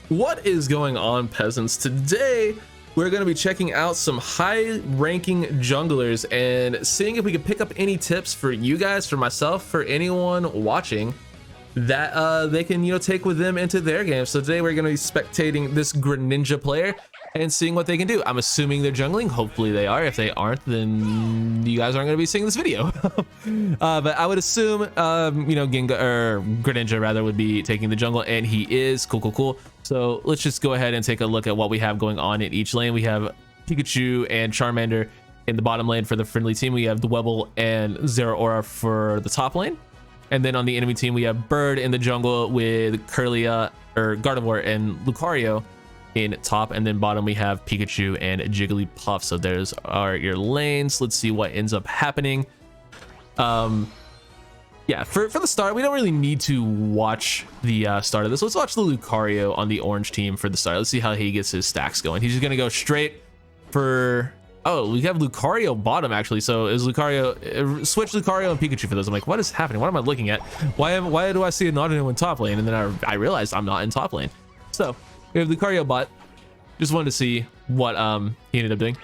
What is going on, peasants? Today we're going to be checking out some high ranking junglers and seeing if we can pick up any tips for you guys, for myself, for anyone watching that they can, take with them into their game. So today we're going to be spectating this Greninja player and seeing what they can do. I'm assuming they're jungling. Hopefully they are. If they aren't, then you guys aren't going to be seeing this video. But I would assume, Ginga or Greninja rather would be taking the jungle, and he is. Cool. So let's just go ahead and take a look at what we have going on in each lane. We have Pikachu and Charmander in the bottom lane for the friendly team. We have Dwebble and Zeraora for the top lane. And then on the enemy team, we have Bird in the jungle with Curlia or Gardevoir and Lucario in top, and then bottom we have Pikachu and Jigglypuff. So there's your lanes. Let's see what ends up happening. Yeah, for the start, we don't really need to watch the start of this. Let's watch the Lucario on the orange team for the start. Let's see how he gets his stacks going. He's just gonna go straight for, oh, we have Lucario bottom actually. So is Lucario, switch Lucario and Pikachu for those. I'm like, what is happening? What am I looking at? Why do I see a not in top lane? And then I realized I'm not in top lane. So we have Lucario bot. Just wanted to see what he ended up doing.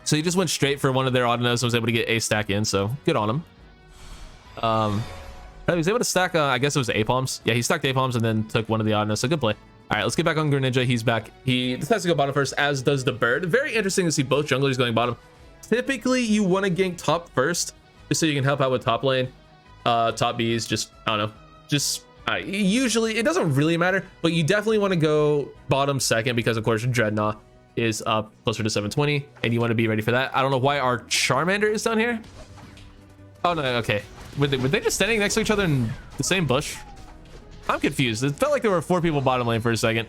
So he just went straight for one of their Autonos and was able to get a stack in, so good on him. He was able to stack, I guess it was A-Palms. Yeah, he stacked A-Palms and then took one of the Autonos, so good play. All right, let's get back on Greninja. He's back. He decides to go bottom first, as does the Bird. Very interesting to see both junglers going bottom. Typically, you want to gank top first, just so you can help out with top lane. Top Bs, just, I don't know, just... usually it doesn't really matter, but you definitely want to go bottom second because of course Dreadnought is up closer to 720 and you want to be ready for that. I don't know why our Charmander is down here. Oh no, okay, were they just standing next to each other in the same bush? I'm confused. It felt like there were 4 people bottom lane for a second.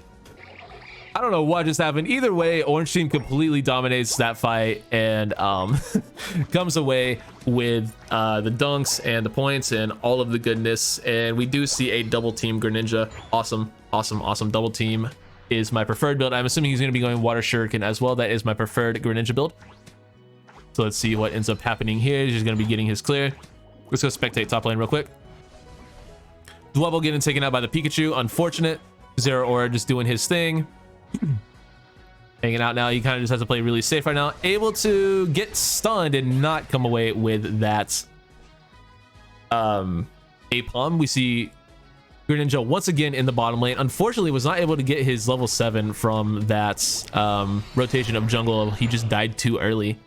I don't know what just happened. Either way, orange team completely dominates that fight and comes away with the dunks and the points and all of the goodness. And we do see a double team Greninja. Awesome double team is my preferred build. I'm assuming he's going to be going Water Shuriken as well. That is my preferred Greninja build. So let's see what ends up happening here. He's going to be getting his clear. Let's go spectate top lane real quick. Dwebble getting taken out by the Pikachu. Unfortunate. Zeraora just doing his thing. Hanging out now. He kind of just has to play really safe right now. Able to get stunned and not come away with that A-Palm. We see Greninja once again in the bottom lane. Unfortunately, was not able to get his level 7 from that rotation of jungle. He just died too early.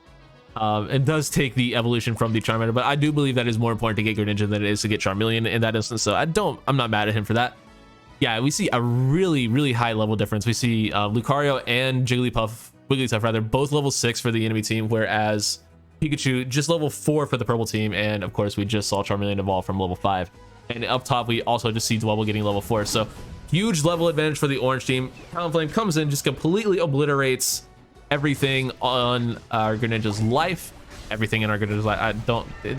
It does take the evolution from the Charmander, but I do believe that is more important to get Greninja than it is to get Charmeleon in that instance. So I'm not mad at him for that. Yeah, we see a really high level difference. We see Lucario and Wigglytuff rather, both level 6 for the enemy team, whereas Pikachu just level 4 for the purple team. And of course, we just saw Charmeleon evolve from level 5. And up top, we also just see Dwebble getting level 4. So huge level advantage for the orange team. Talonflame comes in, just completely obliterates everything on our Greninja's life. Everything in our Greninja's life.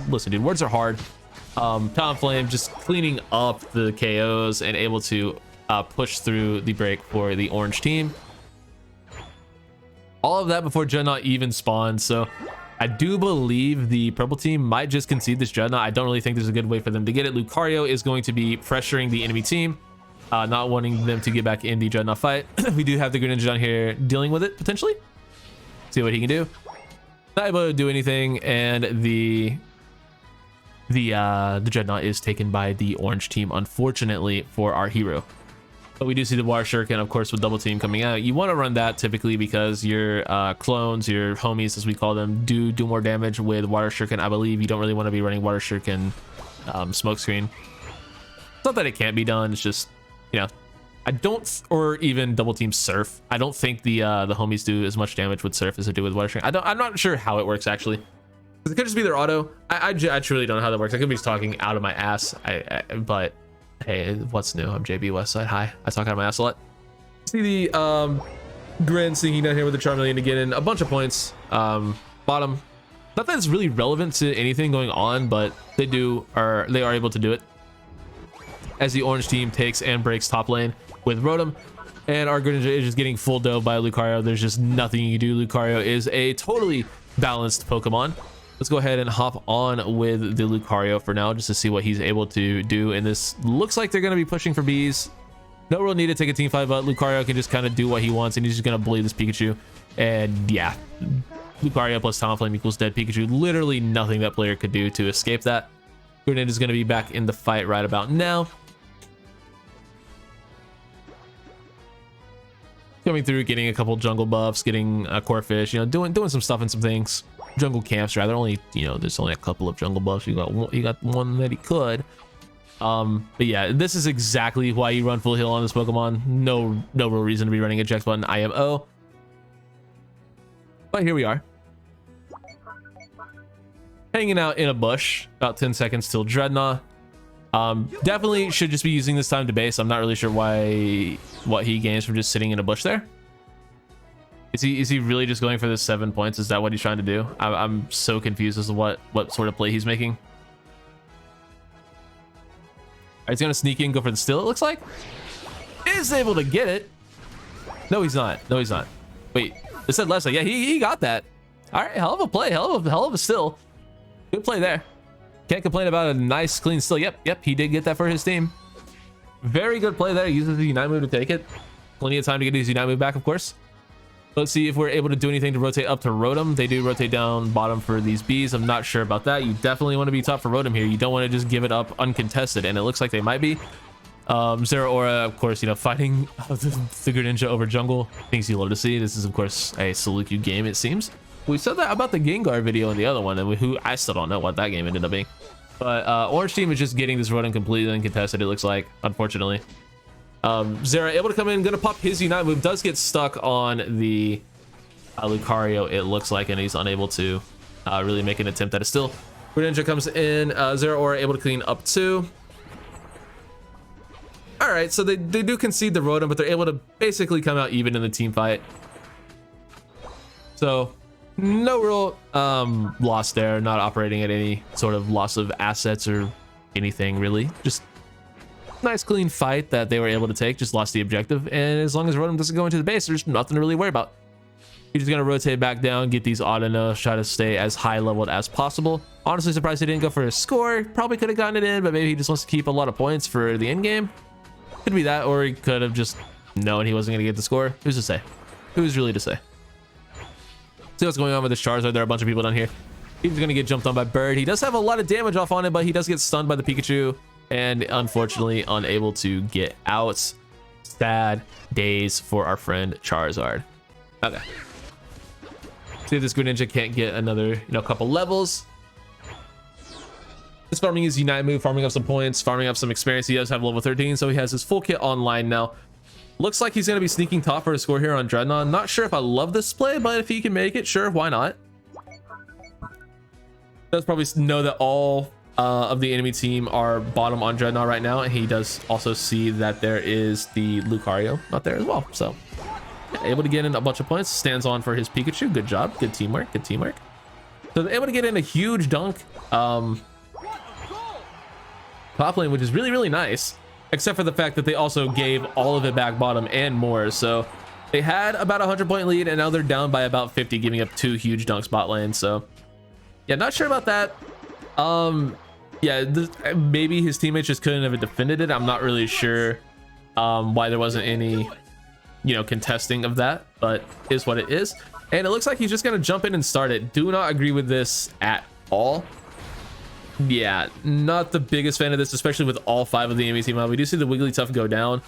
Listen, dude, words are hard. Talonflame just cleaning up the KOs and able to push through the break for the orange team. All of that before Dreadnought even spawned. So I do believe the purple team might just concede this Dreadnought. I don't really think there's a good way for them to get it. Lucario is going to be pressuring the enemy team, not wanting them to get back in the Dreadnought fight. We do have the Greninja down here dealing with it potentially. See what he can do. Not able to do anything, and the Dreadnought is taken by the orange team, unfortunately for our hero. But we do see the Water Shuriken, of course, with double team coming out. You want to run that typically because your clones, your homies as we call them, do more damage with Water Shuriken. I believe you don't really want to be running Water Shuriken smokescreen. It's not that it can't be done, it's just, I don't, or even double team Surf. I don't think the homies do as much damage with Surf as they do with Water Shuriken. I'm not sure how it works actually. It could just be their auto. I truly don't know how that works. I could be just talking out of my ass. But hey, what's new? I'm JB Westside. Hi. I talk out of my ass a lot. See the Grin singing down here with the Charmeleon to get in a bunch of points. Bottom. Not that it's really relevant to anything going on, but they are able to do it. As the orange team takes and breaks top lane with Rotom. And our Greninja is just getting full dove by Lucario. There's just nothing you can do. Lucario is a totally balanced Pokemon. Let's go ahead and hop on with the Lucario for now, just to see what he's able to do. And this looks like they're going to be pushing for bees. No real need to take a team fight, but Lucario can just kind of do what he wants, and he's just gonna bully this Pikachu. And yeah, Lucario plus Talonflame equals dead Pikachu. Literally nothing that player could do to escape that. Greninja is gonna be back in the fight right about now. Coming through, getting a couple jungle buffs, getting a core fish, you know, doing some stuff and some things. Jungle camps rather. Only, you know, there's only a couple of jungle buffs. He got one that he could. But yeah, this is exactly why you run full heal on this Pokemon. No real reason to be running eject button IMO. But here we are. Hanging out in a bush. About 10 seconds till Dreadnought. Definitely should just be using this time to base. I'm not really sure what he gains from just sitting in a bush there. Is he really just going for the 7 points? Is that what he's trying to do? I'm so confused as to what sort of play he's making. All right, he's gonna sneak in, go for the steal, it looks like. Is able to get it. No, he's not. No, he's not. Wait, it said left side. Yeah, he got that. All right, hell of a play, hell of a steal. Good play there. Can't complain about a nice clean steal. Yep, he did get that for his team. Very good play there. Uses the Unite move to take it. Plenty of time to get his Unite move back, of course. Let's see if we're able to do anything to rotate up to Rotom. They do rotate down bottom for these Bees. I'm not sure about that. You definitely want to be top for Rotom here. You don't want to just give it up uncontested, and it looks like they might be. Zeraora, of course, you know, fighting the Greninja over jungle. Things you love to see. This is, of course, a Saluki game, it seems. We said that about the Gengar video in the other one, and I still don't know what that game ended up being. But Orange team is just getting this Rotom completely uncontested, it looks like, unfortunately. Zera able to come in, gonna pop his Unite move, does get stuck on the Lucario, it looks like, and he's unable to really make an attempt at a steal. Greninja comes in, Zeraora able to clean up 2. All right, so they do concede the Rotom, but they're able to basically come out even in the team fight. So no real loss there, not operating at any sort of loss of assets or anything really. Just nice clean fight that they were able to take, just lost the objective, and as long as Rotom doesn't go into the base, there's nothing to really worry about. He's just gonna rotate back down, get these Audino, try to stay as high leveled as possible. Honestly surprised he didn't go for a score. Probably could have gotten it in, but maybe he just wants to keep a lot of points for the end game. Could be that, or he could have just known he wasn't gonna get the score. Who's to say? Who's really to say? See what's going on with this Charizard. There are a bunch of people down here. He's gonna get jumped on by Bird. He does have a lot of damage off on it, but he does get stunned by the Pikachu and unfortunately unable to get out. Sad days for our friend Charizard. Okay. See if this Greninja can't get another, couple levels. Just farming his Unite move, farming up some points, farming up some experience. He does have level 13, so he has his full kit online now. Looks like he's going to be sneaking top for a score here on Dreadnought. Not sure if I love this play, but if he can make it, sure, why not? Does probably know that all of the enemy team are bottom on Dreadnought right now, and he does also see that there is the Lucario out there as well. So yeah, able to get in a bunch of points, stands on for his Pikachu. Good job, good teamwork, good teamwork. So they're able to get in a huge dunk top lane, which is really, really nice. Except for the fact that they also gave all of it back bottom and more. So they had about a 100-point lead, and now they're down by about 50, giving up 2 huge dunks bot lane. So yeah, not sure about that. Yeah, maybe his teammates just couldn't have defended it. I'm not really sure why there wasn't any, contesting of that, but is what it is. And it looks like he's just gonna jump in and start it. Do not agree with this at all. Yeah, not the biggest fan of this, especially with all 5 of the enemy team out. We do see the Wigglytuff go down,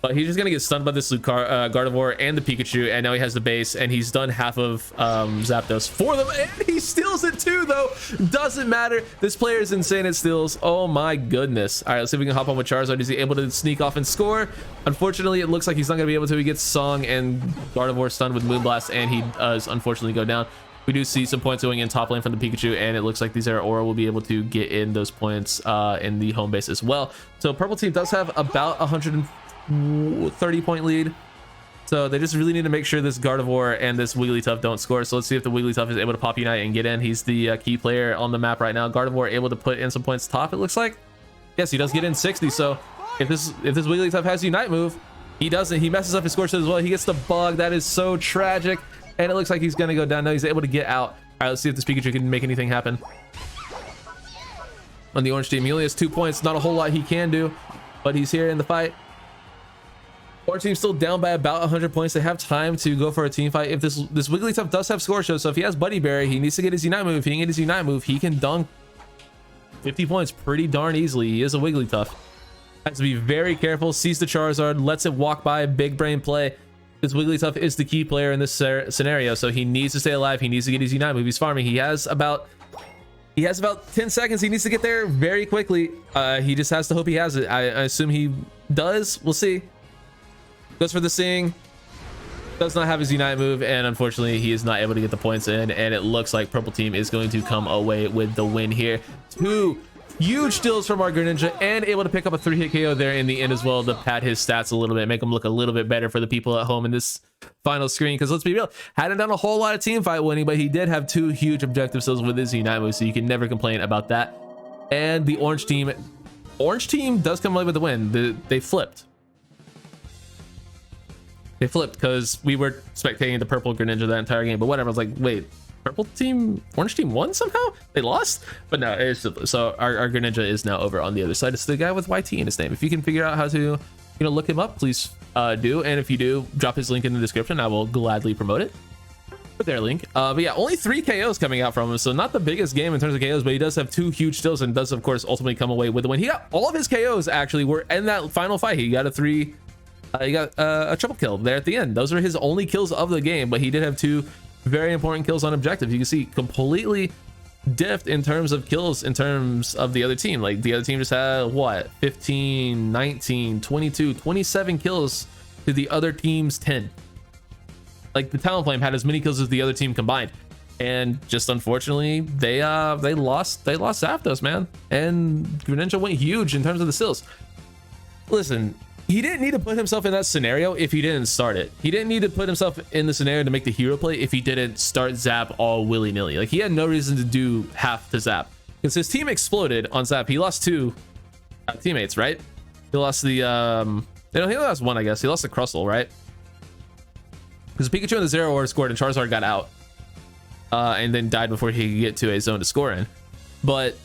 but he's just gonna get stunned by this Gardevoir and the Pikachu, and now he has the base, and he's done half of Zapdos for them, and he steals it too, though. Doesn't matter. This player is insane at steals. Oh my goodness. All right, let's see if we can hop on with Charizard. Is he able to sneak off and score? Unfortunately, it looks like he's not gonna be able to. He gets Song and Gardevoir stunned with Moonblast, and he does unfortunately go down. We do see some points going in top lane from the Pikachu, and it looks like these Aura will be able to get in those points in the home base as well. So purple team does have about 130-point lead. So they just really need to make sure this Gardevoir and this Wigglytuff don't score. So let's see if the Wigglytuff is able to pop Unite and get in. He's the key player on the map right now. Gardevoir able to put in some points top, it looks like. Yes, he does get in 60. So if this Wigglytuff has Unite move, he doesn't. He messes up his score sheet as well. He gets the bug. That is so tragic. And it looks like he's gonna go down. No, he's able to get out. All right, let's see if this Pikachu can make anything happen. On the orange team, he only has 2 points. Not a whole lot he can do, but he's here in the fight. Our team's still down by about 100 points. They have time to go for a team fight. If this Wigglytuff does have score show, so if he has Buddy Berry, he needs to get his Unite move. If he can get his Unite move, he can dunk 50 points pretty darn easily. He is a Wigglytuff. Has to be very careful. Sees the Charizard, lets it walk by. Big brain play. This Wigglytuff is the key player in this scenario, so he needs to stay alive. He needs to get his Unite move. He's farming. He has about 10 seconds. He needs to get there very quickly. He just has to hope he has it. I assume he does. We'll see. Goes for the Sing. Does not have his Unite move, and unfortunately he is not able to get the points in, and it looks like purple team is going to come away with the win here. 2 huge steals from our Greninja, and able to pick up a 3-hit KO there in the end as well to pad his stats a little bit, make him look a little bit better for the people at home in this final screen. Because let's be real, hadn't done a whole lot of team fight winning, but he did have 2 huge objective steals with his Unite move, so you can never complain about that. And the orange team does come away with the win. They flipped. They flipped because we were spectating the purple Greninja that entire game, but whatever. I was like, wait, orange team won somehow? They lost? But no, it's so our Greninja is now over on the other side. It's the guy with YT in his name. If you can figure out how to, look him up, please do. And if you do, drop his link in the description. I will gladly promote it. Put their link. But yeah, only 3 KOs coming out from him, so not the biggest game in terms of KOs, but he does have 2 huge steals and does of course ultimately come away with the win. He got all of his KOs actually were in that final fight. He got a triple kill there at the end. Those are his only kills of the game, but he did have 2 very important kills on objectives. You can see completely diffed in terms of kills in terms of the other team. Like the other team just had what, 15, 19, 22, 27 kills to the other team's 10. Like the Talonflame had as many kills as the other team combined, and just unfortunately they lost Zapdos, man. And Greninja went huge in terms of the steals. Listen, he didn't need to put himself in that scenario if he didn't start it. He didn't need to put himself in the scenario to make the hero play if he didn't start Zap all willy-nilly. Like he had no reason to do half to Zap because his team exploded on Zap. He lost 2 teammates, right? He lost the he only lost 1, I guess. He lost the Crustle, right? Because Pikachu and the Zero Orb scored and Charizard got out and then died before he could get to a zone to score in. But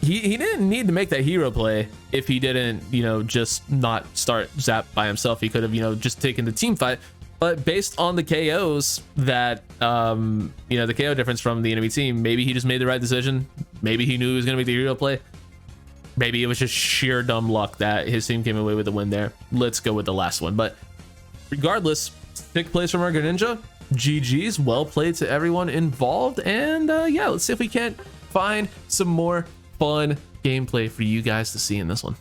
he didn't need to make that hero play if he didn't, just not start Zap by himself. He could have, just taken the team fight. But based on the KOs that, the KO difference from the enemy team, maybe he just made the right decision. Maybe he knew he was going to make the hero play. Maybe it was just sheer dumb luck that his team came away with the win there. Let's go with the last one. But regardless, 6th place from our Greninja. GG's, well played to everyone involved. And yeah, let's see if we can't find some more fun gameplay for you guys to see in this one.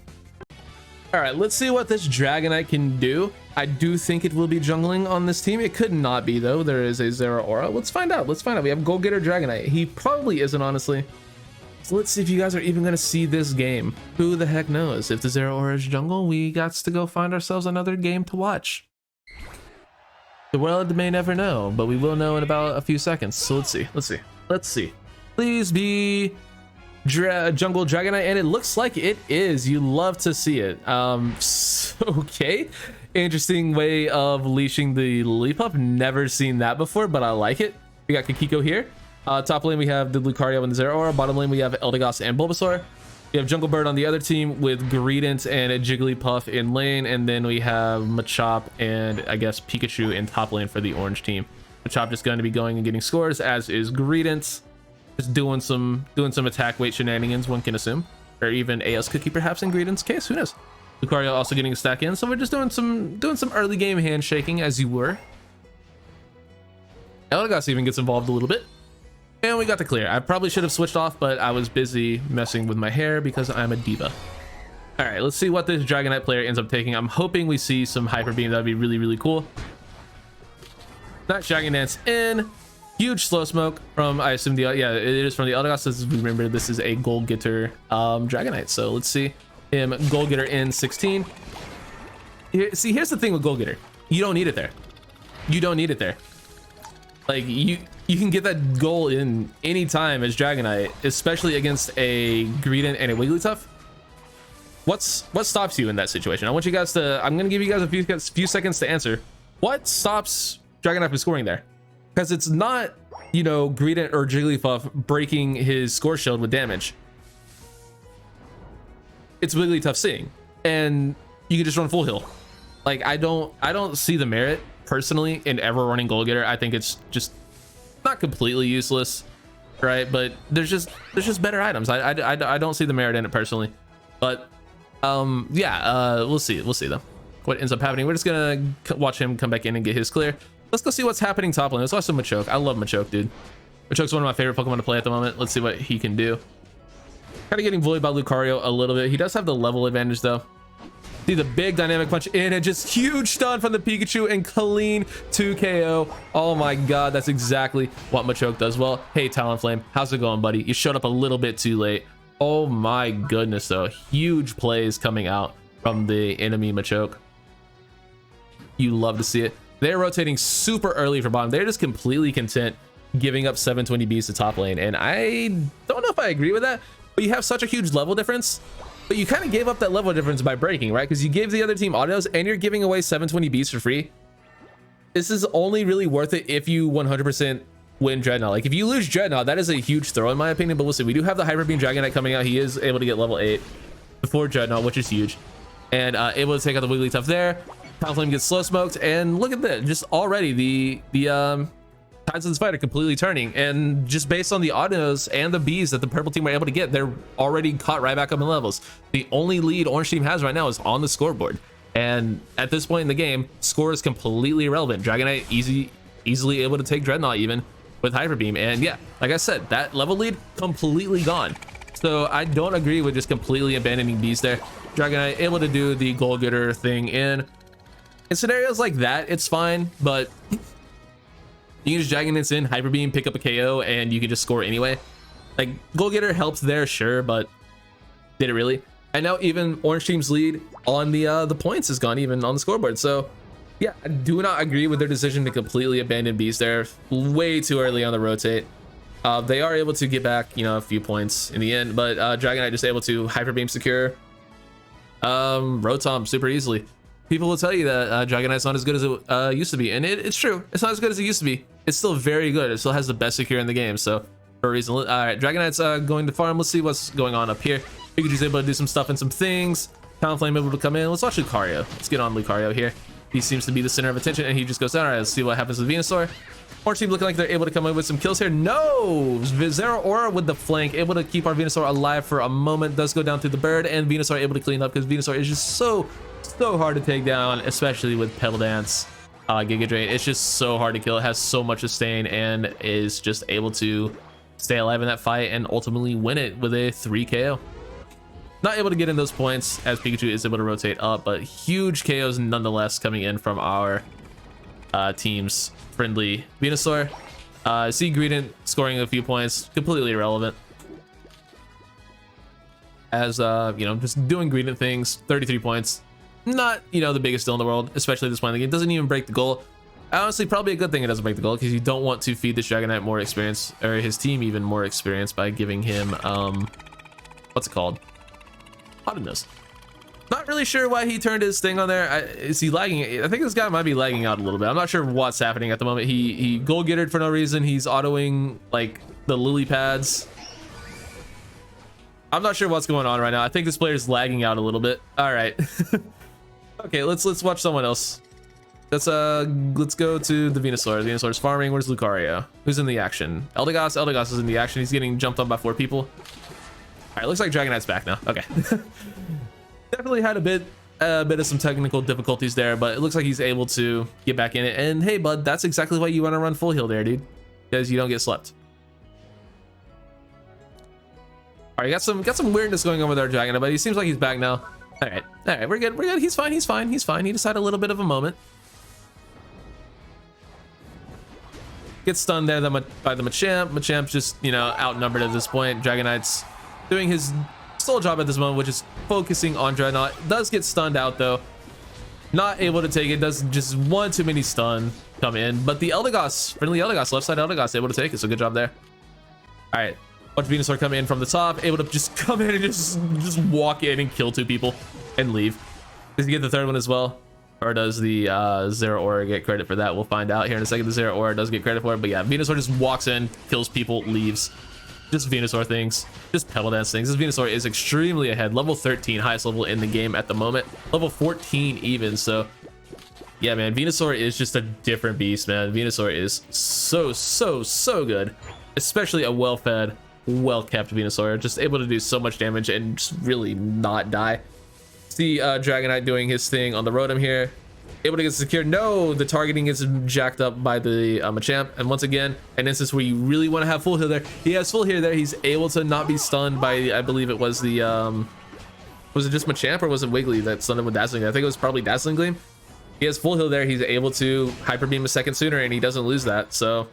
All right, let's see what this Dragonite can do. I do think it will be jungling on this team. It could not be though. There is a Zero Aura. Let's find out. We have Go Getter Dragonite. He probably isn't, honestly. So let's see if you guys are even going to see this game. Who the heck knows? If the Zero Aura is jungle, we got to go find ourselves another game to watch. The world may never know, but we will know in about a few seconds. So let's see. Please be jungle Dragonite, and it looks like it is. You love to see it. Okay, interesting way of leashing the Lillipup. Never seen that before, but I like it. We got Kikiko here. Top lane we have the Lucario and the Zero Aura. Bottom lane we have Eldegoss and Bulbasaur. We have Jungle Bird on the other team with Greedent and a Jigglypuff in lane, and then we have Machop and I guess Pikachu in top lane for the orange team. Machop just going to be going and getting scores, as is Greedent. Just doing some attack weight shenanigans, one can assume, or even AS Cookie perhaps in Greedent's case. Who knows? Lucario also getting a stack in, so we're just doing some early game handshaking as you were. Eldegoss even gets involved a little bit. And we got the clear. I probably should have switched off, but I was busy messing with my hair because I'm a diva. All right, let's see what this Dragonite player ends up taking. I'm hoping we see some Hyper Beam. That'd be really, really cool. Not Dragon Dance in. Huge Slow Smoke from, I assume, it is from the Eldegoss. As we remember, this is a Goal Getter Dragonite. So let's see him Goal Getter in 16. See, here's the thing with Goal Getter. You don't need it there. You don't need it there. Like, you can get that goal in any time as Dragonite, especially against a Greedent and a Wigglytuff. What stops you in that situation? I want you guys to, I'm going to give you guys a few seconds to answer. What stops Dragonite from scoring there? Because it's not, Greedent or Jigglypuff breaking his score shield with damage. It's Wigglytuff seeing, and you can just run full heal. Like I don't see the merit personally in ever running Goal Getter. I think it's just not completely useless, right? But there's just better items. I don't see the merit in it personally, but yeah, we'll see though what ends up happening. We're just gonna watch him come back in and get his clear. Let's go see what's happening top lane. Let's watch some Machoke. I love Machoke, dude. Machoke's one of my favorite Pokemon to play at the moment. Let's see what he can do. Kind of getting bullied by Lucario a little bit. He does have the level advantage though. See the big dynamic punch in and just huge stun from the Pikachu and clean 2 KO. Oh my god, that's exactly what Machoke does well. Hey Talonflame, how's it going, buddy? You showed up a little bit too late. Oh my goodness though, huge plays coming out from the enemy Machoke. You love to see it. They're rotating super early for bottom. They're just completely content giving up 720 Bs to top lane, and I don't know if I agree with that. But you have such a huge level difference, but you kind of gave up that level difference by breaking, right? Because you gave the other team autos and you're giving away 720 Bs for free. This is only really worth it if you 100% win Dreadnought. Like if you lose Dreadnought, that is a huge throw in my opinion, but we'll see. We do have the Hyper Beam Dragonite coming out. He is able to get level 8 before Dreadnought, which is huge, and able to take out the Wigglytuff there. Talonflame gets slow smoked, and look at that, just already the tides of this fight are completely turning, and just based on the autos and the Bs that the purple team were able to get, they're already caught right back up in levels. The only lead orange team has right now is on the scoreboard, and at this point in the game, score is completely irrelevant. Dragonite easily able to take Dreadnought even with Hyper Beam, and yeah, like I said, that level lead completely gone. So I don't agree with just completely abandoning Bs there. Dragonite able to do the Goal Getter thing in scenarios like that, it's fine, but you can just Dragonites in, Hyper Beam, pick up a KO, and you can just score anyway. Like, Goal Getter helps there, sure, but did it really? And now even Orange Team's lead on the points is gone, even on the scoreboard. So, yeah, I do not agree with their decision to completely abandon Beast there. Way too early on the rotate. They are able to get back, you know, a few points in the end, but Dragonite just able to Hyper Beam secure Rotom super easily. People will tell you that Dragonite's not as good as it used to be, and it's true. It's not as good as it used to be. It's still very good. It still has the best secure in the game, so for a reason. All right, Dragonite's going to farm. Let's see what's going on up here. Pikachu's able to do some stuff and some things. Talonflame able to come in. Let's watch Lucario. Let's get on Lucario here. He seems to be the center of attention, and he just goes, all right, let's see what happens with Venusaur. Orange team looking like they're able to come in with some kills here. No! Zero Aura with the flank, able to keep our Venusaur alive for a moment. Does go down through the bird, and Venusaur able to clean up because Venusaur is just so hard to take down, especially with Pedal Dance, Giga Drain. It's just so hard to kill. It has so much sustain and is just able to stay alive in that fight and ultimately win it with a 3 KO. Not able to get in those points as Pikachu is able to rotate up, but huge KOs nonetheless coming in from our team's friendly Venusaur. See Greedent scoring a few points, completely irrelevant. As you know, just doing Greedent things, 33 points. Not, you know, the biggest deal in the world, especially at this point in the game. Doesn't even break the goal. Honestly, probably a good thing it doesn't break the goal, because you don't want to feed this Dragonite more experience, or his team even more experience, by giving him what's it called? Hotness. Not really sure why he turned his thing on there. Is he lagging? I think this guy might be lagging out a little bit. I'm not sure what's happening at the moment. He goal gettered for no reason. He's autoing like the lily pads. I'm not sure what's going on right now. I think this player is lagging out a little bit. All right. Okay, let's watch someone else. Let's go to the Venusaur. The Venusaur's farming. Where's Lucario? Who's in the action? Eldegoss. Eldegoss is in the action. He's getting jumped on by 4 people. All right, looks like Dragonite's back now. Okay. Definitely had a bit of some technical difficulties there, but it looks like he's able to get back in it. And hey, bud, that's exactly why you want to run full heal there, dude, because you don't get slept. All right, got some weirdness going on with our Dragonite, but he seems like he's back now. All right, we're good. He's fine. He just had a little bit of a moment. Gets stunned there by the Machamp. Machamp's just, you know, outnumbered at this point. Dragonite's doing his sole job at this moment, which is focusing on Dreadnought. Does get stunned out though. Not able to take it. Does just one too many stun come in. But the Eldegoss, friendly Eldegoss, left side Eldegoss, able to take it. So good job there. All right. Watch Venusaur come in from the top, able to just come in and just walk in and kill 2 people and leave. Does he get the 3rd one as well? Or does the Zero Aura get credit for that? We'll find out here in a second. The Zero Aura does get credit for it, but yeah, Venusaur just walks in, kills people, leaves. Just Venusaur things, just Pedal Dance things. This Venusaur is extremely ahead. Level 13, highest level in the game at the moment. Level 14 even, so Yeah, man, Venusaur is just a different beast, man. Venusaur is so good, especially a well-fed, well-kept Venusaur, just able to do so much damage and just really not die. See Dragonite doing his thing on the Rotom here, able to get secured. No, the targeting is jacked up by the Machamp, and once again, an instance where you really want to have full heal there. He has full heal there. He's able to not be stunned by, I believe it was the was it just Machamp or was it Wiggly that stunned him with Dazzling? I think it was probably Dazzling Gleam. He has full heal there. He's able to Hyper Beam a second sooner, and he doesn't lose that. So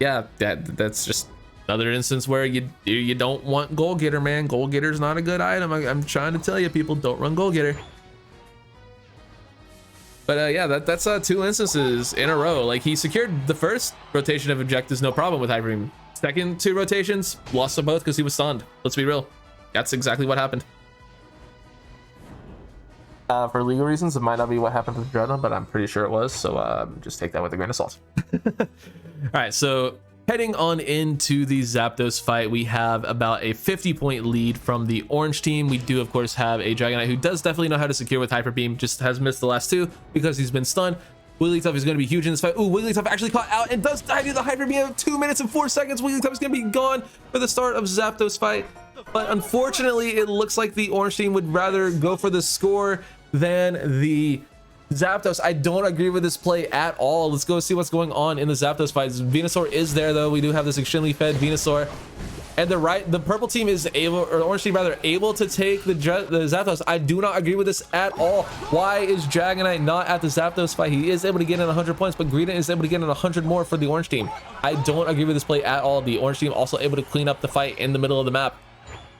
yeah, that's just another instance where you don't want Goal Getter, man. Goal Getter's not a good item. I'm trying to tell you, people, don't run Goal Getter. But yeah, that's 2 instances in a row. Like, he secured the first rotation of objectives, no problem with Hyper Beam. Second 2 rotations, lost them both because he was stunned. Let's be real. That's exactly what happened. For legal reasons, it might not be what happened to the Dreadnought, but I'm pretty sure it was. So just take that with a grain of salt. All right, so heading on into the Zapdos fight, we have about a 50-point lead from the orange team. We do, of course, have a Dragonite who does definitely know how to secure with Hyper Beam, just has missed the last 2 because he's been stunned. Wigglytuff is going to be huge in this fight. Ooh, Wigglytuff actually caught out and does die to the Hyper Beam. 2 minutes and 4 seconds. Wigglytuff is going to be gone for the start of Zapdos fight. But unfortunately, it looks like the orange team would rather go for the score than the Zapdos. I don't agree with this play at all. Let's go see what's going on in the Zapdos fight. Venusaur is there, though. We do have this extremely fed Venusaur, and the purple team is able, or the orange team rather, able to take the Zapdos. I do not agree with this at all. Why is Dragonite not at the Zapdos fight? He is able to get in 100 points, but Greedent is able to get in 100 more for the orange team. I don't agree with this play at all. The orange team also able to clean up the fight in the middle of the map.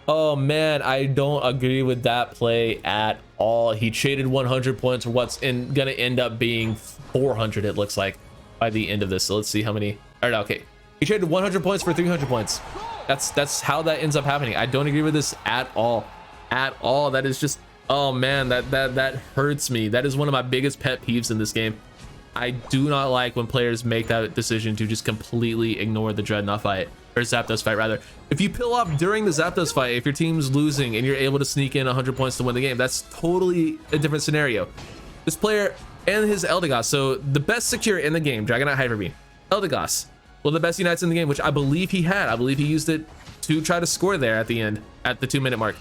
Oh man, I don't agree with that play at all. He traded 100 points for what's gonna end up being 400, it looks like, by the end of this. So let's see how many. All right, okay, he traded 100 points for 300 points. That's how that ends up happening. I don't agree with this at all. That is just, oh man, that hurts me. That is one of my biggest pet peeves in this game. I do not like when players make that decision to just completely ignore the Dreadnought fight, or Zapdos fight rather. If you pill off during the Zapdos fight, if your team's losing and you're able to sneak in 100 points to win the game, that's totally a different scenario. This player and his Eldegoss, so the best secure in the game, Dragonite Hyper Beam, Eldegoss, well, the best unites in the game, which I believe he had. I believe he used it to try to score there at the end, at the 2-minute mark.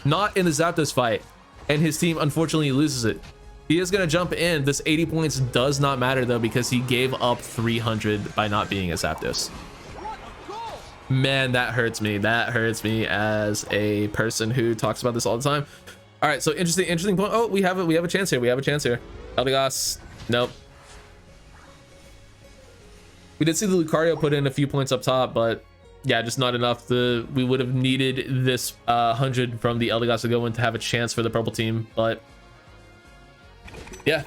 Not in the Zapdos fight, and his team unfortunately loses it. He is going to jump in. This 80 points does not matter though, because he gave up 300 by not being a Zapdos. Man, that hurts me. That hurts me as a person who talks about this all the time. All right, so interesting point. Oh, we have a chance here. Eldegoss, nope. We did see the Lucario put in a few points up top, but yeah, just not enough. We would have needed this 100 from the Eldegoss to go in to have a chance for the purple team, but yeah,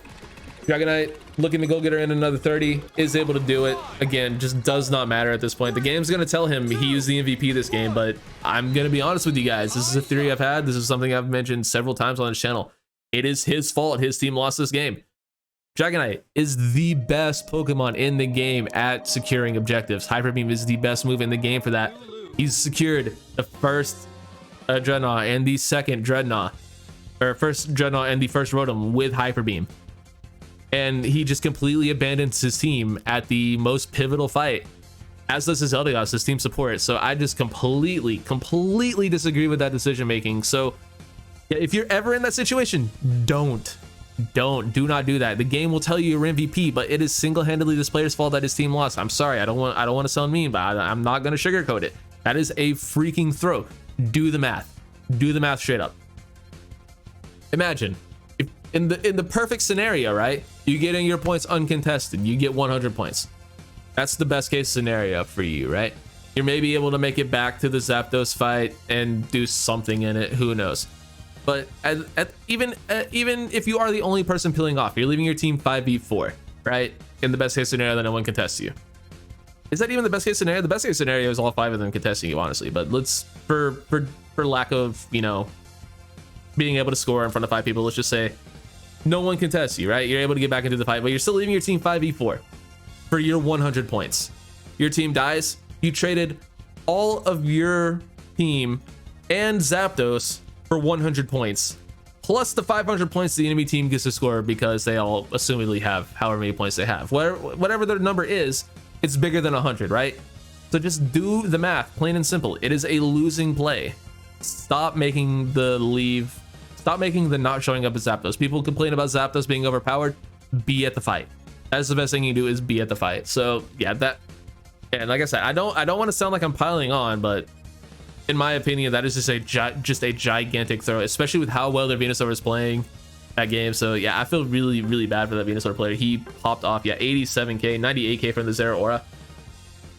Dragonite looking to go get her in another 30, is able to do it. Again, just does not matter at this point. The game's gonna tell him he used the MVP this game, but I'm gonna be honest with you guys. This is a theory I've had. This is something I've mentioned several times on this channel. It is his fault. His team lost this game. Dragonite is the best Pokemon in the game at securing objectives. Hyper Beam is the best move in the game for that. He's secured the first Dreadnought and the second Dreadnought, or first Dreadnought and the first Rotom with Hyper Beam. And he just completely abandons his team at the most pivotal fight, as does his Eldegoss, his team support. So I just completely disagree with that decision making. So yeah, if you're ever in that situation, do not do that. The game will tell you you're MVP, but it is single-handedly this player's fault that his team lost. I'm sorry, I don't want to sound mean, but I'm not going to sugarcoat it. That is a freaking throw. Do the math straight up. Imagine if in the perfect scenario, right, you get in your points uncontested, you get 100 points. That's the best case scenario for you, right? You're maybe able to make it back to the Zapdos fight and do something in it, who knows. But even if you are the only person peeling off, you're leaving your team 5v4, right? In the best case scenario that no one contests you. Is that even the best case scenario? The best case scenario is all 5 of them contesting you, honestly. But let's, for lack of, you know, being able to score in front of 5 people, let's just say no one contests you, right? You're able to get back into the fight, but you're still leaving your team 5v4 for your 100 points. Your team dies. You traded all of your team and Zapdos for 100 points plus the 500 points the enemy team gets to score because they all assumedly have however many points they have. Whatever their number is, it's bigger than 100, right? So just do the math, plain and simple. It is a losing play. Stop making the not showing up at Zapdos. People complain about Zapdos being overpowered. Be at the fight. That's the best thing you can do, is be at the fight. So yeah, and like I said, I don't want to sound like I'm piling on, but in my opinion, that is just a gigantic throw, especially with how well their Venusaur is playing that game. So yeah, I feel really, really bad for that Venusaur player. He popped off. Yeah, 87k, 98k from the Zeraora,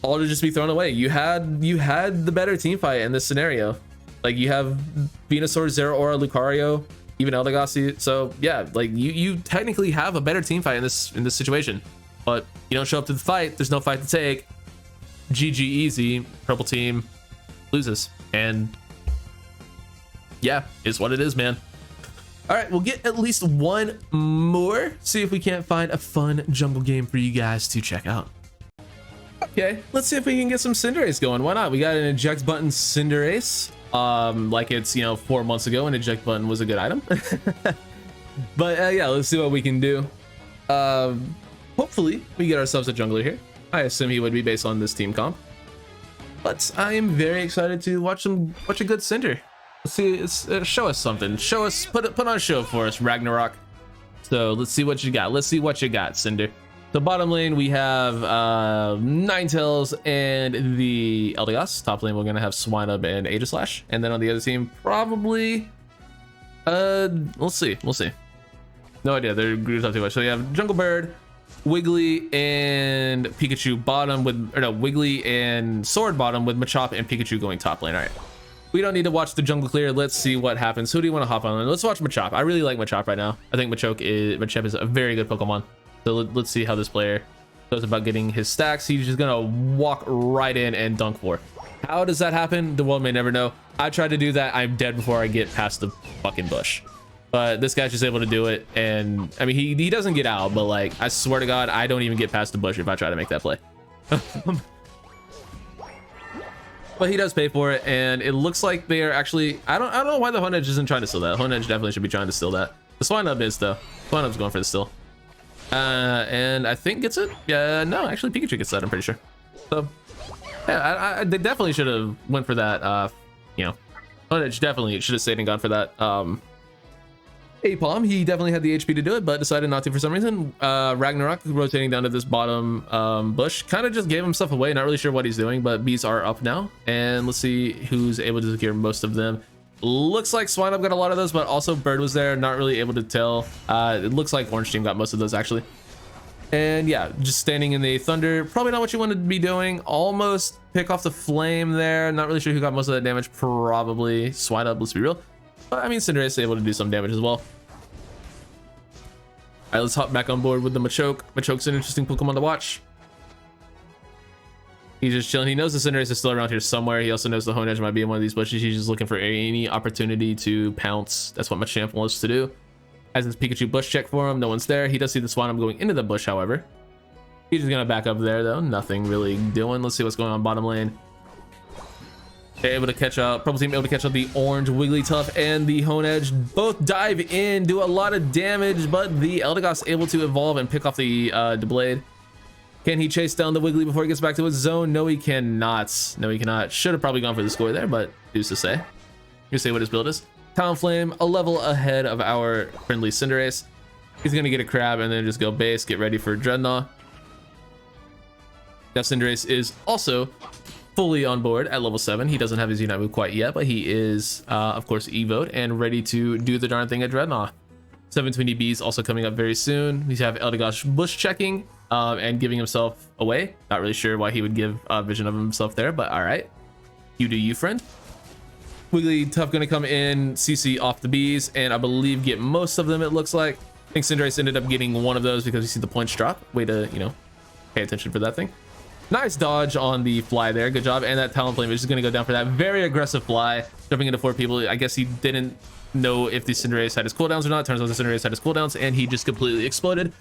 all to just be thrown away. You had the better team fight in this scenario. Like, you have Venusaur, Zeraora, Lucario, even Eldegoss. So yeah, like you technically have a better team fight in this situation, but you don't show up to the fight. There's no fight to take. GG easy. Purple team loses, and yeah, is what it is, man. All right, we'll get at least one more, see if we can't find a fun jungle game for you guys to check out. Okay, let's see if we can get some Cinderace going. Why not? We got an eject button Cinderace, like it's 4 months ago, an eject button was a good item. But yeah, let's see what we can do. Hopefully we get ourselves a jungler here. I assume he would be based on this team comp, but I am very excited to watch a good Cinder. Let's see, show us something. Show us, put on a show for us, Ragnarok. So let's see what you got. Let's see what you got, Cinder. The bottom lane we have Ninetales and the Eldegoss. Top lane we're gonna have Swinub and Aegislash, and then on the other team probably we'll see. No idea. They're grouped up too much. So you have Jungle Bird, Wiggly and Pikachu bottom with, or no, Wiggly and Sword bottom with Machop and Pikachu going top lane. All right, we don't need to watch the jungle clear. Let's see what happens. Who do you want to hop on? Let's watch Machop. I really like Machop right now. I think Machop is a very good Pokemon. So let's see how this player goes about getting his stacks. He's just gonna walk right in and dunk for. How does that happen? The world may never know. I tried to do that. I'm dead before I get past the fucking bush. But this guy's just able to do it, and I mean, he doesn't get out, but like, I swear to God, I don't even get past the bush if I try to make that play. But he does pay for it, and it looks like they are actually, I don't know why the Honedge isn't trying to steal that. Honedge definitely should be trying to steal that. The Swinub is though. Swinub's going for the steal. And I think gets it. Yeah, no, actually Pikachu gets that, I'm pretty sure. So yeah, they definitely should have went for that. Honedge definitely should have stayed and gone for that. Apom, he definitely had the HP to do it, but decided not to for some reason. Ragnarok rotating down to this bottom bush, kind of just gave himself away. Not really sure what he's doing, but bees are up now, and let's see who's able to secure most of them. Looks like Swinub got a lot of those, but also Bird was there. Not really able to tell. It looks like Orange Team got most of those actually. And yeah, just standing in the Thunder, probably not what you wanted to be doing. Almost pick off the Flame there. Not really sure who got most of that damage. Probably Swinub, let's be real. But I mean, Cinderace is able to do some damage as well. All right, let's hop back on board with the Machoke. Machoke's an interesting Pokemon to watch. He's just chilling. He knows the Cinderace is still around here somewhere. He also knows the Honedge might be in one of these bushes. He's just looking for any opportunity to pounce. That's what Machamp wants to do. Has his Pikachu bush check for him. No one's there. He does see the Swinub going into the bush, however. He's just gonna back up there though. Nothing really doing. Let's see what's going on bottom lane. They're able to catch up. Purple team able to catch up the orange Wigglytuff and the Honedge. Both dive in, do a lot of damage, but the Eldegoss able to evolve and pick off the Blade. Can he chase down the Wiggly before he gets back to his zone? No, he cannot. No, he cannot. Should have probably gone for the score there, but who's to say? Here's say what his build is. Talonflame, a level ahead of our friendly Cinderace. He's gonna get a crab and then just go base, get ready for Dreadnought. Now Cinderace is also fully on board at level 7. He doesn't have his Unite move quite yet, but he is, of course, evoed and ready to do the darn thing at Dreadnought. 720 Bs also coming up very soon. We have Eldegoss bush checking and giving himself away. Not really sure why he would give a vision of himself there, but all right. You do you, friend. Wigglytuff going to come in, CC off the bees, and I believe get most of them, it looks like. I think Cinderace ended up getting one of those because you see the points drop. Way to, pay attention for that thing. Nice dodge on the fly there. Good job. And that Talonflame is just going to go down for that very aggressive fly, jumping into 4 people. I guess he didn't know if the Cinderace had his cooldowns or not. Turns out the Cinderace had his cooldowns, and he just completely exploded.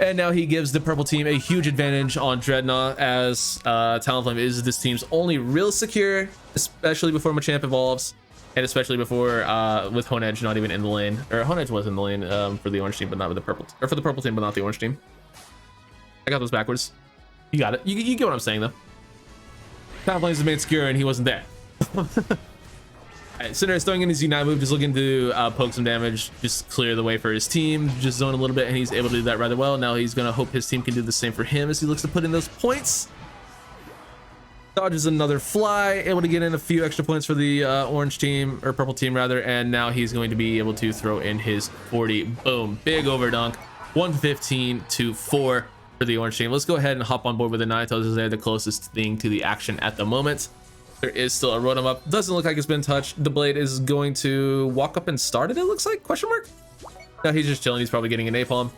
And now he gives the purple team a huge advantage on Dreadnought, as Talonflame is this team's only real secure, especially before Machamp evolves. and especially before with Honedge not even in the lane, or Honedge was in the lane for the orange team, but not with the purple, or for the purple team, but not the orange team. I got those backwards. You got it. You get what I'm saying though. Talonflame's the main skewer, and he wasn't there. Alright, Cinder is throwing in his Unite move, just looking to poke some damage, just clear the way for his team, just zone a little bit, and he's able to do that rather well. Now he's going to hope his team can do the same for him as he looks to put in those points. Dodges another fly, able to get in a few extra points for the orange team, or purple team rather, and now he's going to be able to throw in his 40. Boom, big overdunk, 115 to 4 for the orange team. Let's go ahead and hop on board with the Ninetales, as they're the closest thing to the action at the moment. There is still a Rotom up. Doesn't look like it's been touched. The Blade is going to walk up and start it, it looks like, question mark? No, he's just chilling. He's probably getting an Napalm.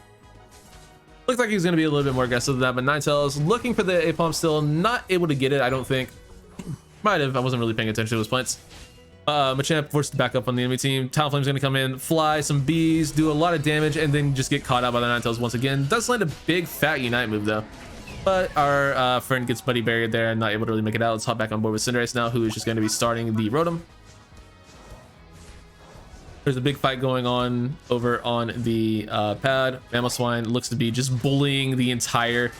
Looks like he's going to be a little bit more aggressive than that, but Ninetales looking for the Napalm still, not able to get it, I don't think. Might have, I wasn't really paying attention to his plants. Machamp forced to back up on the enemy team. Talonflame's going to come in, fly some bees, do a lot of damage, and then just get caught out by the Ninetales once again. Does land a big fat Unite move though. But our friend gets buddy buried there and not able to really make it out. Let's hop back on board with Cinderace now, who is just going to be starting the Rotom. There's a big fight going on over on the pad. Mamoswine looks to be just bullying the entire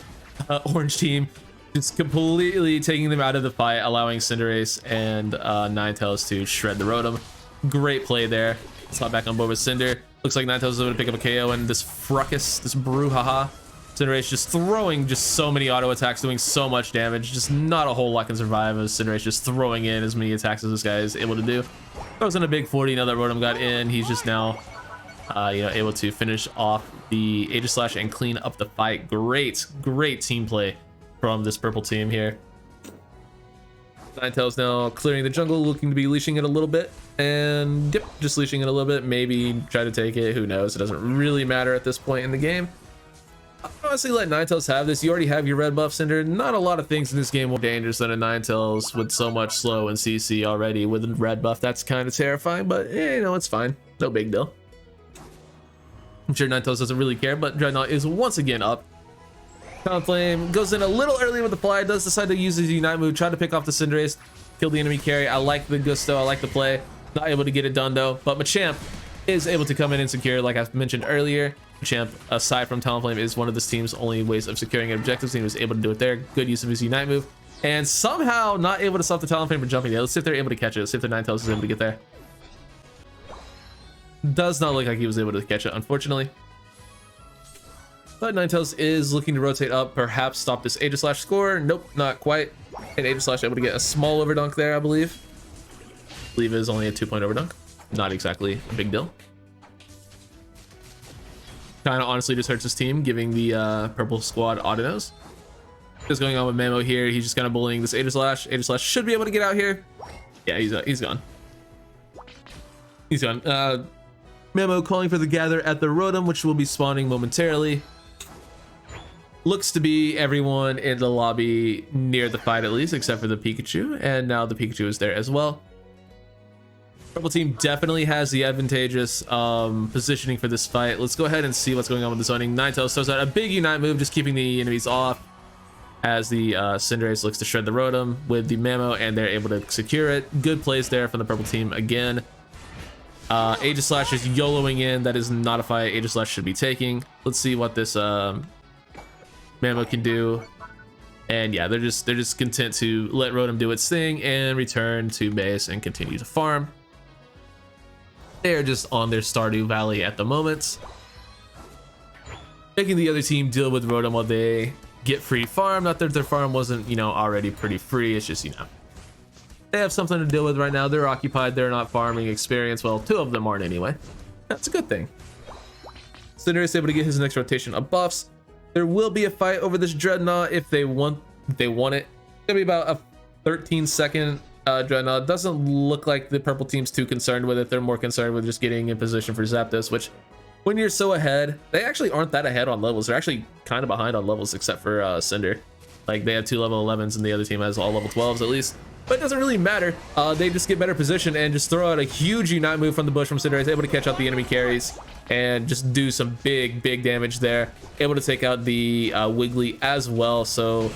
orange team. Just completely taking them out of the fight, allowing Cinderace and Ninetales to shred the Rotom. Great play there. Let's hop back on board with Cinder. Looks like Ninetales is able to pick up a KO, and this Fruckus, this Brouhaha. Cinderace just throwing just so many auto attacks, doing so much damage. Just not a whole lot can survive as Cinderace just throwing in as many attacks as this guy is able to do. Throws in a big 40. Now that Rotom got in, he's just now able to finish off the Aegislash and clean up the fight. Great team play from this purple team here. Ninetales now clearing the jungle, looking to be leashing it a little bit, and yep, just leashing it a little bit. Maybe try to take it, who knows? It doesn't really matter at this point in the game. Honestly, let Ninetales have this. You already have your red buff, Cinder. Not a lot of things in this game more dangerous than a Ninetales with so much slow and CC already with a red buff. That's kind of terrifying, but it's fine. No big deal. I'm sure Ninetales doesn't really care, but Dreadnought is once again up. Talonflame goes in a little early with the fly, does decide to use his Unite move, try to pick off the Cinderace, kill the enemy carry. I like the gusto, I like the play. Not able to get it done though, but Machamp is able to come in and secure, like I mentioned earlier. Machamp, aside from Talonflame, is one of this team's only ways of securing objectives, and he was able to do it there. Good use of his Unite move, and somehow not able to stop the Talonflame from jumping there. Let's see if they're able to catch it. Let's see if the Ninetales is able to get there. Does not look like he was able to catch it, unfortunately. But Ninetales is looking to rotate up, perhaps stop this Aegislash score. Nope, not quite. And Aegislash able to get a small overdunk there, I believe. I believe it is only a 2-point overdunk. Not exactly a big deal. Kind of honestly just hurts his team, giving the purple squad auto-nose. What's going on with Mamo here? He's just kind of bullying this Aegislash. Aegislash should be able to get out here. Yeah, he's gone. He's gone. Mamo calling for the gather at the Rotom, which will be spawning momentarily. Looks to be everyone in the lobby near the fight at least, except for the Pikachu, and now the Pikachu is there as well. Purple team definitely has the advantageous positioning for this fight. Let's go ahead and see what's going on with the zoning. Ninetales throws out a big Unite move, just keeping the enemies off as the Cinderace looks to shred the Rotom with the Mamo, and they're able to secure it. Good plays there from the purple team again. Aegislash is YOLOing in. That is not a fight Aegislash should be taking. Let's see what this Mamo can do. And yeah, they're just content to let Rotom do its thing and return to base and continue to farm. They're just on their Stardew Valley at the moment, making the other team deal with Rotom while they get free farm. Not that their farm wasn't, already pretty free. It's just, they have something to deal with right now. They're occupied. They're not farming experience. Well, 2 of them aren't anyway. That's a good thing. Cinder is able to get his next rotation of buffs. There will be a fight over this Dreadnought if they want it. It's gonna be about a 13-second Dreadnought. Doesn't look like the purple team's too concerned with it. They're more concerned with just getting in position for Zapdos, which when you're so ahead, they actually aren't that ahead on levels. They're actually kind of behind on levels except for Cinder. Like they have 2 level 11s and the other team has all level 12s at least. But it doesn't really matter. They just get better position and just throw out a huge Unite move from the bush from Cinder. Is able to catch out the enemy carries and just do some big damage there. Able to take out the Wiggly as well. So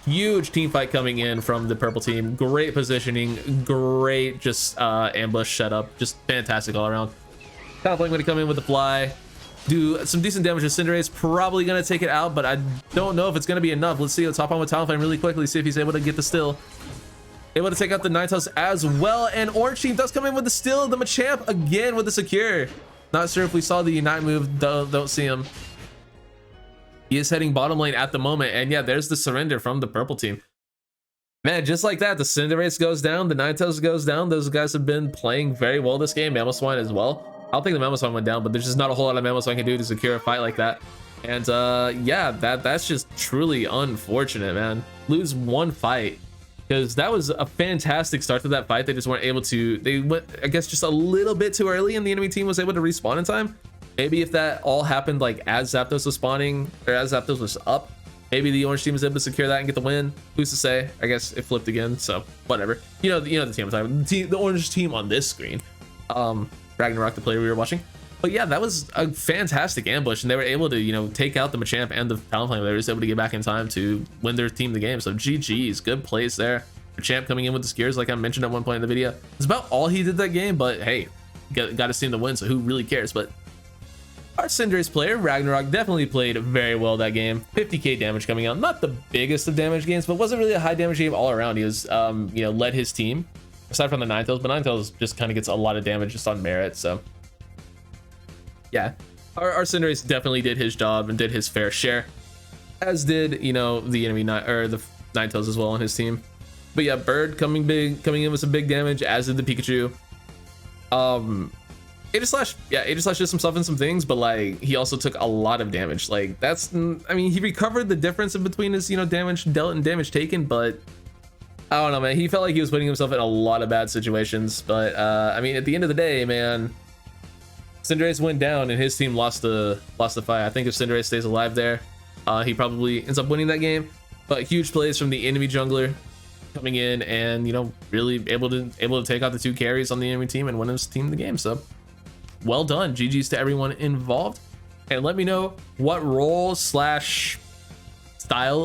Huge team fight coming in from the purple team. Great positioning, great just ambush setup, just fantastic all around. Top lane going to come in with the fly, do some decent damage with Cinderace, probably going to take it out, but I don't know if it's going to be enough. Let's see. Let's hop on with Talonflame really quickly, see if he's able to get the still. Able to take out the Ninetales as well, and Orange Team does come in with the still. The Machamp again with the secure. Not sure if we saw the Unite move, don't see him. He is heading bottom lane at the moment, and yeah, there's the surrender from the purple team. Man, just like that, the Cinderace goes down, the Ninetales goes down. Those guys have been playing very well this game. Mamoswine as well. I don't think the Mamoswine went down, but there's just not a whole lot of Mamoswine can do to secure a fight like that. And yeah, that's just truly unfortunate, man. Lose one fight, because that was a fantastic start to that fight. They just weren't able to, they went, I guess, just a little bit too early, and the enemy team was able to respawn in time. Maybe if that all happened like as Zapdos was spawning, or as Zapdos was up, maybe the Orange team was able to secure that and get the win. Who's to say? I guess it flipped again, so whatever. You know the team I'm talking about. The Orange team on this screen. Ragnarok, the player we were watching. But yeah, that was a fantastic ambush, and they were able to, you know, take out the Machamp and the Talonflame. They were just able to get back in time to win their team the game. So GG's, good plays there. Machamp coming in with the Skiers, like I mentioned at one point in the video. It's about all he did that game, but hey, got to see him to win, so who really cares? But our Cinderace player, Ragnarok, definitely played very well that game. 50k damage coming out. Not the biggest of damage games, but wasn't really a high damage game all around. He was, you know, led his team, aside from the Ninetales, but Ninetales just kind of gets a lot of damage just on merit, so yeah, our Cinderace definitely did his job and did his fair share, as did, you know, the enemy the Ninetales as well on his team. But yeah, Bird coming in with some big damage, as did the Pikachu. Aegislash, yeah, Aegislash did some stuff and some things, but like he also took a lot of damage. Like that's, I mean, he recovered the difference in between his, you know, damage dealt and damage taken, but I don't know, man. He felt like he was putting himself in a lot of bad situations. But I mean, at the end of the day, man, Cinderace went down and his team lost the fight. I think if Cinderace stays alive there, he probably ends up winning that game. But huge plays from the enemy jungler coming in and, you know, really able to take out the two carries on the enemy team and win his team the game. So well done. GG's to everyone involved. And let me know what role / style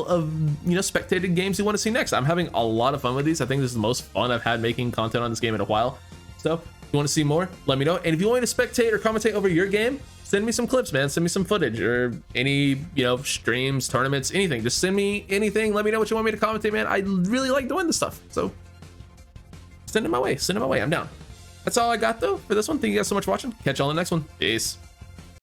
of, you know, spectated games you want to see next. I'm having a lot of fun with these. I think this is the most fun I've had making content on this game in a while. So if you want to see more, let me know. And if you want me to spectate or commentate over your game, send me some clips, man. Send me some footage or any, you know, streams, tournaments, anything. Just send me anything. Let me know what you want me to commentate, man. I really like doing this stuff, so send it my way. I'm down. That's all I got though for this one. Thank you guys so much for watching. Catch y'all in the next one. Peace.